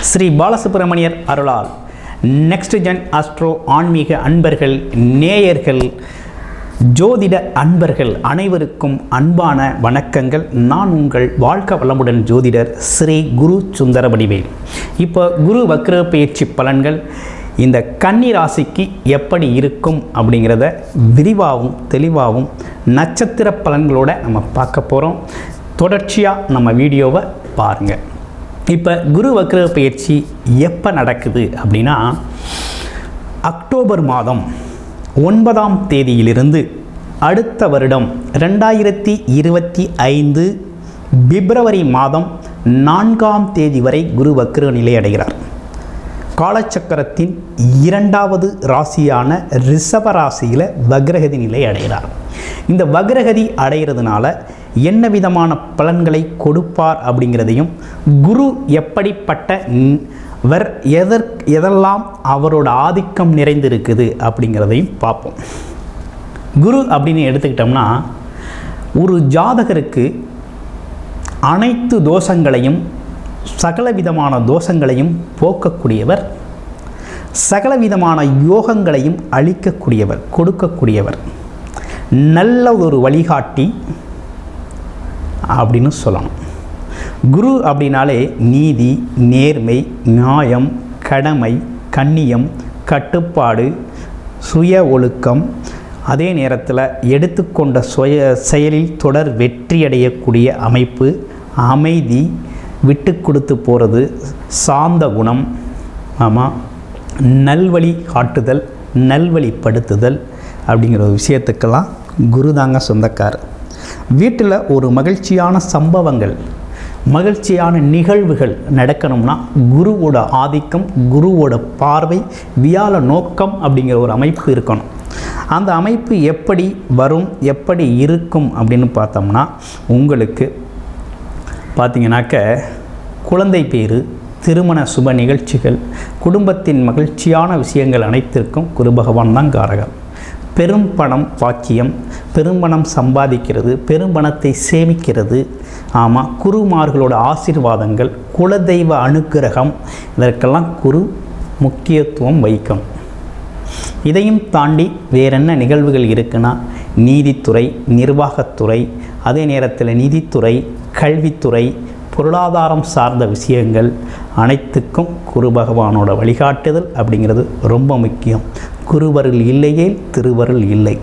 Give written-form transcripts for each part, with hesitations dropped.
ஸ்ரீ பாலசுப்ரமணியர் அருளால் next gen astro ஆன்மீக அன்பர்கள், நேயர்கள், ஜோதிட அன்பர்கள் அனைவருக்கும் அன்பான வணக்கங்கள். நான் உங்கள் வாழ்க வளமுடன் ஜோதிடர் ஸ்ரீ குரு சுந்தரவடிவேல். இப்போ குரு வக்ர பயிற்சி பலன்கள் இந்த கன்னி ராசிக்கு எப்படி இருக்கும் அப்படிங்கிறத விரிவாகவும் தெளிவாகவும் நட்சத்திர பலன்களோட நம்ம பார்க்க போகிறோம். தொடர்ச்சியாக நம்ம வீடியோவை பாருங்கள். இப்போ குரு வக்ர பயிற்சி எப்போ நடக்குது அப்படின்னா, அக்டோபர் மாதம் 9ஆம் தேதியிலிருந்து அடுத்த வருடம் 2025 பிப்ரவரி மாதம் 4ஆம் தேதி வரை குரு வக்ர நிலை அடைகிறார். காலச்சக்கரத்தின் 2வது ராசியான ரிஷப ராசியில் வக்ரகதி நிலை அடைகிறார். இந்த வக்ரகதி அடைகிறதுனால என்ன விதமான பலன்களை கொடுப்பார் அப்படிங்கிறதையும், குரு எப்படிப்பட்ட எதெல்லாம் அவரோட ஆதிக்கம் நிறைந்திருக்குது அப்படிங்கிறதையும் பார்ப்போம். குரு அப்படின்னு எடுத்துக்கிட்டோம்னா, ஒரு ஜாதகருக்கு அனைத்து தோஷங்களையும் சகலவிதமான தோஷங்களையும் போக்கக்கூடியவர், சகலவிதமான யோகங்களையும் அளிக்கக்கூடியவர், கொடுக்கக்கூடியவர், நல்ல ஒரு வழிகாட்டி அப்படின்னு சொல்லணும். குரு அப்படின்னாலே நீதி, நேர்மை, நியாயம், கடமை, கண்ணியம், கட்டுப்பாடு, சுய ஒழுக்கம், அதே நேரத்தில் எடுத்துக்கொண்ட செயலில் தொடர் வெற்றியடையக்கூடிய அமைப்பு, அமைதி, விட்டு கொடுத்து போகிறது, சாந்த குணம், ஆமாம், நல்வழி காட்டுதல், நல்வழிப்படுத்துதல் அப்படிங்கிற ஒரு விஷயத்துக்கெல்லாம் குரு தாங்க சொந்தக்காரர். வீட்டில் ஒரு மகிழ்ச்சியான சம்பவங்கள், மகிழ்ச்சியான நிகழ்வுகள் நடக்கணும்னா குருவோட ஆதிக்கம், குருவோட பார்வை, வியாழ நோக்கம் அப்படிங்கிற ஒரு அமைப்பு இருக்கணும். அந்த அமைப்பு எப்படி வரும், எப்படி இருக்கும் அப்படின்னு பார்த்தோம்னா, உங்களுக்கு பார்த்தீங்கன்னாக்க குழந்தை பேரு, திருமண சுப நிகழ்ச்சிகள், குடும்பத்தின் மகிழ்ச்சியான விஷயங்கள் அனைத்திற்கும் குரு பகவான் தான் காரகர். பெரும் பணம் பாக்கியம், பெரும்பணம் சம்பாதிக்கிறது, பெரும்பணத்தை சேமிக்கிறது, ஆமாம், குருமார்களோட ஆசீர்வாதங்கள், குலதெய்வ அனுக்கிரகம், இதற்கெல்லாம் குரு முக்கியத்துவம் வைக்கும். இதையும் தாண்டி வேறென்ன நிகழ்வுகள் இருக்குன்னா, நீதித்துறை, நிர்வாகத்துறை, அதே நேரத்தில் நிதித்துறை, கல்வித்துறை, பொருளாதாரம் சார்ந்த விஷயங்கள் அனைத்துக்கும் குரு பகவானோட வழிகாட்டுதல் அப்படிங்கிறது ரொம்ப முக்கியம். குருவருள் இல்லையே திருவருள் இல்லை.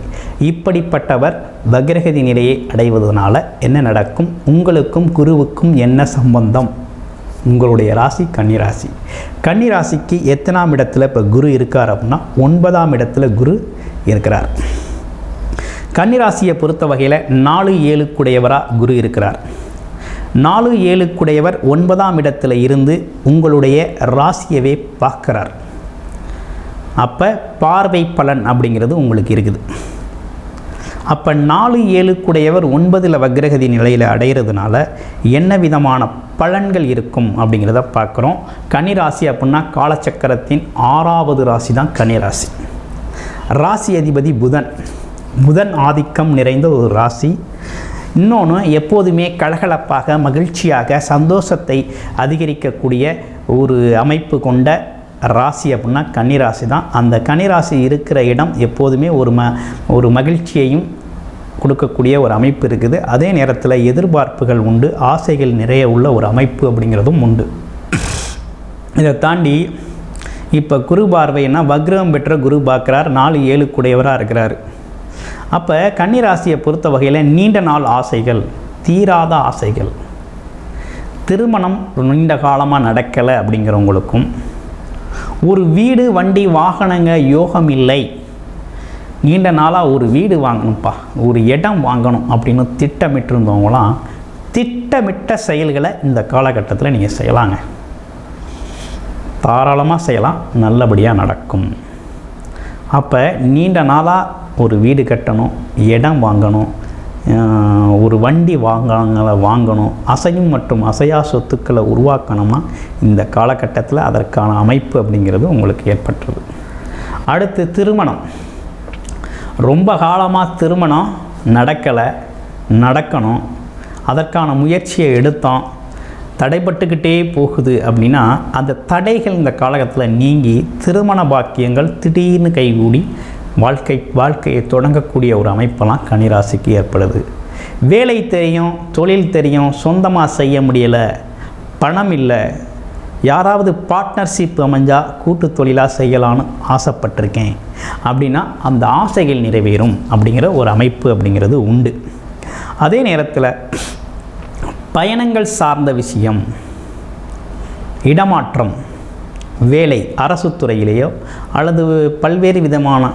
இப்படிப்பட்டவர் வக்ரகதி நிலையை அடைவதனால என்ன நடக்கும், உங்களுக்கும் குருவுக்கும் என்ன சம்பந்தம்? உங்களுடைய ராசி கன்னிராசி. கன்னிராசிக்கு எத்தனாம் இடத்துல இப்போ குரு இருக்கார் அப்படின்னா, 9ஆம் இடத்துல குரு இருக்கிறார். கன்னிராசியை பொறுத்த வகையில் 4-7 குடையவராக குரு இருக்கிறார். 4-7 குடையவர் 9ஆம் இடத்துல இருந்து உங்களுடைய ராசியவே பார்க்குறார். அப்போ பார்வை பலன் அப்படிங்கிறது உங்களுக்கு இருக்குது. அப்போ 4-7 குடையவர் 9ல் வக்ரகதி நிலையில் அடைகிறதுனால என்ன விதமான பலன்கள் இருக்கும் அப்படிங்கிறத பார்க்குறோம். கன்னிராசி அப்படின்னா காலச்சக்கரத்தின் 6வது ராசி தான் கன்னிராசி. ராசி அதிபதி புதன் ஆதிக்கம் நிறைந்த ஒரு ராசி. இன்னொன்று, எப்போதுமே கலகலப்பாக, மகிழ்ச்சியாக, சந்தோஷத்தை அதிகரிக்கக்கூடிய ஒரு அமைப்பு கொண்ட ராசி அப்படின்னா கன்னிராசி தான். அந்த கன்னிராசி இருக்கிற இடம் எப்போதுமே ஒரு மகிழ்ச்சியையும் கொடுக்கக்கூடிய ஒரு அமைப்பு இருக்குது. அதே நேரத்தில் எதிர்பார்ப்புகள் உண்டு, ஆசைகள் நிறைய உள்ள ஒரு அமைப்பு அப்படிங்கிறதும் உண்டு. இதை தாண்டி இப்போ குரு பார்வைன்னா வக்ரம் பெற்ற குரு பார்க்குறார், 4-7 குடையவராக இருக்கிறார். அப்போ கன்னிராசியை பொறுத்த வகையில் நீண்ட நாள் ஆசைகள், தீராத ஆசைகள், திருமணம் நீண்ட காலமாக நடக்கலை அப்படிங்கிறவங்களுக்கும், ஒரு வீடு, வண்டி, வாகனங்க யோகம் இல்லை, நீண்ட நாளாக ஒரு வீடு வாங்கணும்ப்பா, ஒரு இடம் வாங்கணும் அப்படின்னு திட்டமிட்டிருந்தவங்களாம் திட்டமிட்ட செயல்களை இந்த காலகட்டத்தில் நீங்கள் செய்யலாங்க. தாராளமாக செய்யலாம், நல்லபடியாக நடக்கும். அப்போ நீண்ட நாளாக ஒரு வீடு கட்டணும், இடம் வாங்கணும், ஒரு வண்டி வாங்கணும், அசையும் மற்றும் அசையா சொத்துக்களை உருவாக்கணும்னா இந்த காலகட்டத்தில் அதற்கான அமைப்பு அப்படிங்கிறது உங்களுக்கு ஏற்பட்டுருது. அடுத்து திருமணம். ரொம்ப காலமாக திருமணம் நடக்கலை, நடக்கணும், அதற்கான முயற்சியை எடுத்தோம், தடைப்பட்டுக்கிட்டே போகுது அப்படின்னா அந்த தடைகள் இந்த காலகட்டத்தில் நீங்கி திருமண பாக்கியங்கள் திடீர்னு கைகூடி வாழ்க்கையை தொடங்கக்கூடிய ஒரு அமைப்பெல்லாம் கன்னிராசிக்கு ஏற்படுது. வேலை தெரியும், தொழில் தெரியும், சொந்தமாக செய்ய முடியலை, பணம் இல்லை, யாராவது பார்ட்னர்ஷிப் அமைஞ்சால் கூட்டு தொழிலாக செய்யலான்னு ஆசைப்பட்டிருக்கேன் அப்படின்னா அந்த ஆசைகள் நிறைவேறும் அப்படிங்கிற ஒரு அமைப்பு அப்படிங்கிறது உண்டு. அதே நேரத்தில் பயணங்கள் சார்ந்த விஷயம், இடமாற்றம், வேலை, அரசு துறையிலேயோ அல்லது பல்வேறு விதமான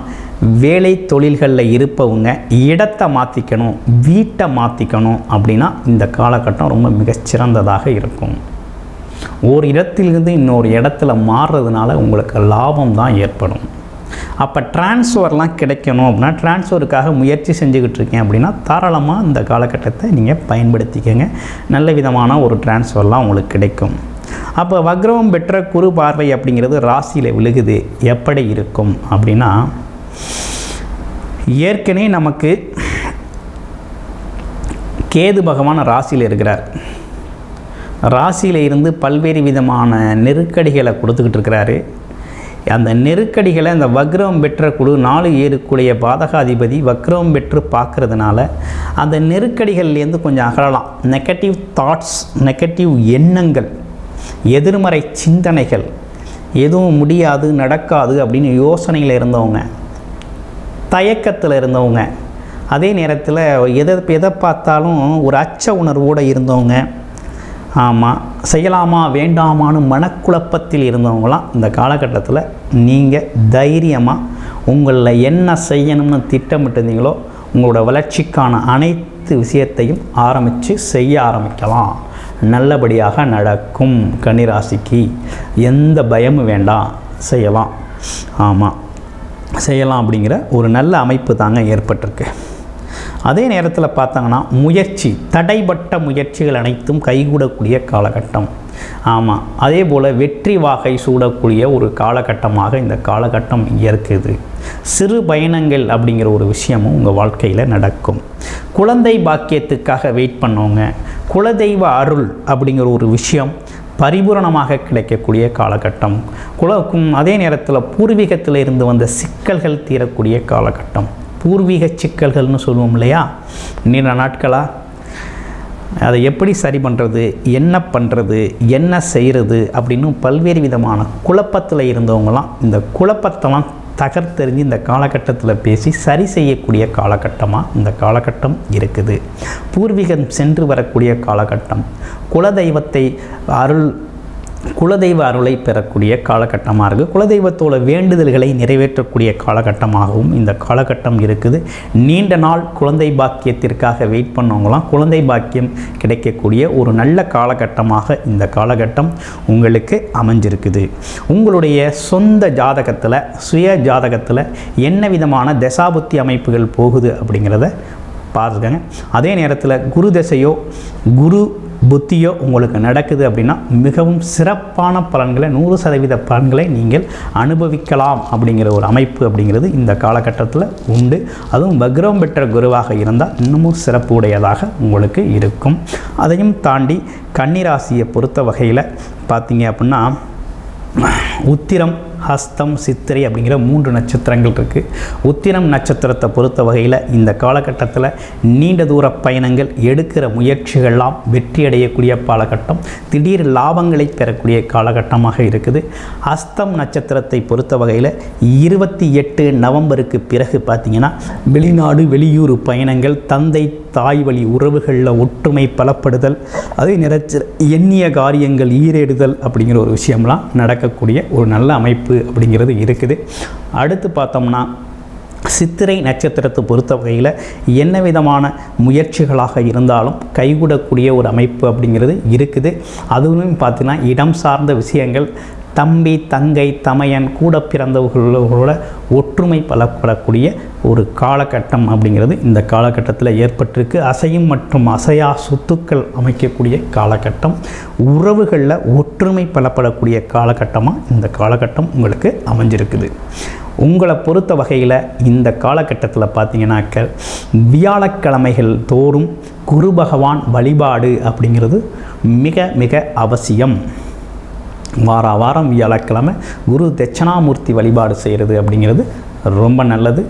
வேலை தொழில்களில் இருப்பவங்க இடத்தை மாற்றிக்கணும், வீட்டை மாற்றிக்கணும் அப்படின்னா இந்த காலகட்டம் ரொம்ப மிகச்சிறந்ததாக இருக்கும். ஒரு இடத்திலிருந்து இன்னொரு இடத்துல மாறுறதுனால உங்களுக்கு லாபம் தான் ஏற்படும். அப்போ டிரான்ஸ்ஃபர்லாம் கிடைக்கணும் அப்படின்னா டிரான்ஸ்ஃபருக்காக முயற்சி செஞ்சுக்கிட்டு இருக்கேன் அப்படின்னா தாராளமாக இந்த காலகட்டத்தை நீங்கள் பயன்படுத்திக்கங்க. நல்ல விதமான ஒரு டிரான்ஸ்ஃபர்லாம் உங்களுக்கு கிடைக்கும். அப்போ வக்ரம் பெற்ற குரு பார்வை அப்படிங்கிறது ராசியில் விழுகுது. எப்படி இருக்கும் அப்படின்னா, ஏற்கனவே நமக்கு கேது பகவான் ராசியில் இருக்கிறார். ராசியில் இருந்து பல்வேறு விதமான நெருக்கடிகளை கொடுத்துக்கிட்டு இருக்கிறாரு. அந்த நெருக்கடிகளை அந்த வக்ரம் பெற்ற குழு 4-7 பாதகாதிபதி வக்ரம் பெற்று பார்க்கறதுனால அந்த நெருக்கடிகள்லேருந்து கொஞ்சம் அகலலாம். நெகட்டிவ் தாட்ஸ், நெகட்டிவ் எண்ணங்கள், எதிர்மறை சிந்தனைகள், எதுவும் முடியாது நடக்காது அப்படின்னு யோசனையில் இருந்தவங்க, தயக்கத்தில் இருந்தவங்க, அதே நேரத்தில் எதை பார்த்தாலும் ஒரு அச்ச உணர்வோடு இருந்தவங்க, ஆமாம் செய்யலாமா வேண்டாமான்னு மனக்குழப்பத்தில் இருந்தவங்களாம் இந்த காலகட்டத்தில் நீங்கள் தைரியமாக உங்களில் என்ன செய்யணும்னு திட்டமிட்டிருந்தீங்களோ உங்களோட வளர்ச்சிக்கான அனைத்து விஷயத்தையும் செய்ய ஆரம்பிக்கலாம். நல்லபடியாக நடக்கும். கன்னிராசிக்கு எந்த பயமும் வேண்டாம், செய்யலாம். ஆமாம், செய்யலாம் அப்படிங்கிற ஒரு நல்ல அமைப்பு தாங்க ஏற்பட்டிருக்கு. அதே நேரத்தில் பார்த்தாங்கன்னா முயற்சி, தடைப்பட்ட முயற்சிகள் அனைத்தும் கைகூடக்கூடிய காலகட்டம். ஆமாம், அதே போல் வெற்றி வாகை சூடக்கூடிய ஒரு காலகட்டமாக இந்த காலகட்டம் இருக்குது. சிறு பயணங்கள் அப்படிங்கிற ஒரு விஷயமும் உங்கள் வாழ்க்கையில் நடக்கும். குழந்தை பாக்கியத்துக்காக வெயிட் பண்ணவங்க, குலதெய்வ அருள் அப்படிங்கிற ஒரு விஷயம் பரிபூரணமாக கிடைக்கக்கூடிய காலகட்டம். அதே நேரத்தில் பூர்வீகத்தில் இருந்து வந்த சிக்கல்கள் தீரக்கூடிய காலகட்டம். பூர்வீக சிக்கல்கள்னு சொல்லுவோம் இல்லையா, நீண்ட நாட்களாக அதை எப்படி சரி பண்ணுறது, என்ன பண்ணுறது, என்ன செய்கிறது அப்படின்னு பல்வேறு விதமான குழப்பத்தில் இருந்தவங்களாம் இந்த குழப்பத்தெல்லாம் தகர்த்தெறிஞ்சு இந்த காலகட்டத்தில் பேசி சரி செய்யக்கூடிய காலகட்டமாக இந்த காலகட்டம் இருக்குது. பூர்வீகம் சென்று வரக்கூடிய காலகட்டம். குலதெய்வ அருளை பெறக்கூடிய காலகட்டமாக இருக்குது. குலதெய்வத்தோட வேண்டுதல்களை நிறைவேற்றக்கூடிய காலகட்டமாகவும் இந்த காலகட்டம் இருக்குது. நீண்ட நாள் குழந்தை பாக்கியத்திற்காக வெயிட் பண்ணவங்களாம் குழந்தை பாக்கியம் கிடைக்கக்கூடிய ஒரு நல்ல காலகட்டமாக இந்த காலகட்டம் உங்களுக்கு அமைஞ்சிருக்குது. உங்களுடைய சொந்த ஜாதகத்தில், சுய ஜாதகத்தில் என்ன விதமான தசாபுத்தி அமைப்புகள் போகுது அப்படிங்கிறத பார்த்துக்கங்க. அதே நேரத்தில் குரு தசையோ குரு புத்தியோ உங்களுக்கு நடக்குது அப்படின்னா மிகவும் சிறப்பான பலன்களை, 100% பலன்களை நீங்கள் அனுபவிக்கலாம் அப்படிங்கிற ஒரு அமைப்பு அப்படிங்கிறது இந்த காலகட்டத்தில் உண்டு. அதுவும் வக்ரம் பெற்ற குருவாக இருந்தால் இன்னமும் சிறப்பு உடையதாக உங்களுக்கு இருக்கும். அதையும் தாண்டி கன்னிராசியை பொறுத்த வகையில் பார்த்தீங்க அப்படின்னா உத்திரம், ஹஸ்தம், சித்திரை அப்படிங்கிற 3 நட்சத்திரங்கள் இருக்குது. உத்திரம் நட்சத்திரத்தை பொறுத்த வகையில் இந்த காலகட்டத்தில் நீண்ட தூர பயணங்கள், எடுக்கிற முயற்சிகள்லாம் வெற்றி அடையக்கூடிய காலகட்டம், திடீர் லாபங்களை பெறக்கூடிய காலகட்டமாக இருக்குது. ஹஸ்தம் நட்சத்திரத்தை பொறுத்த வகையில் 28 நவம்பருக்கு பிறகு பார்த்திங்கன்னா வெளிநாடு, வெளியூர் பயணங்கள், தந்தை தாய் வழி உறவுகளில் ஒற்றுமை பலப்படுதல், அதே நேரத்தில் எண்ணிய காரியங்கள் ஈரேடுதல் அப்படிங்கிற ஒரு விஷயம்லாம் நடக்கக்கூடிய ஒரு நல்ல அமைப்பு அப்படிங்கிறது இருக்குது. அடுத்து பார்த்தோம்னா சித்திரை நட்சத்திரத்தை பொறுத்த வகையில் என்ன விதமான முயற்சிகளாக இருந்தாலும் கைகூடக்கூடிய ஒரு அமைப்பு அப்படிங்கிறது இருக்குது. அதுவும் பார்த்திங்கன்னா இடம் சார்ந்த விஷயங்கள், தம்பி, தங்கை, தமையன், கூட பிறந்தவர்களோட ஒற்றுமை பலப்படக்கூடிய ஒரு காலகட்டம் அப்படிங்கிறது இந்த காலகட்டத்தில் ஏற்பட்டிருக்கு. அசையும் மற்றும் அசையா சொத்துக்கள் அமைக்கக்கூடிய காலகட்டம், உறவுகளில் ஒற்றுமை பலப்படக்கூடிய காலகட்டமாக இந்த காலகட்டம் உங்களுக்கு அமைஞ்சிருக்குது. உங்களை பொறுத்த வகையில் இந்த காலகட்டத்தில் பார்த்தீங்கன்னாக்க வியாழக்கிழமைகள் தோறும் குரு பகவான் வழிபாடு அப்படிங்கிறது மிக மிக அவசியம். வாரம் வியாழக்கிழமை குரு தட்சிணாமூர்த்தி வழிபாடு செய்கிறது அப்படிங்கிறது ரொம்ப நல்லது.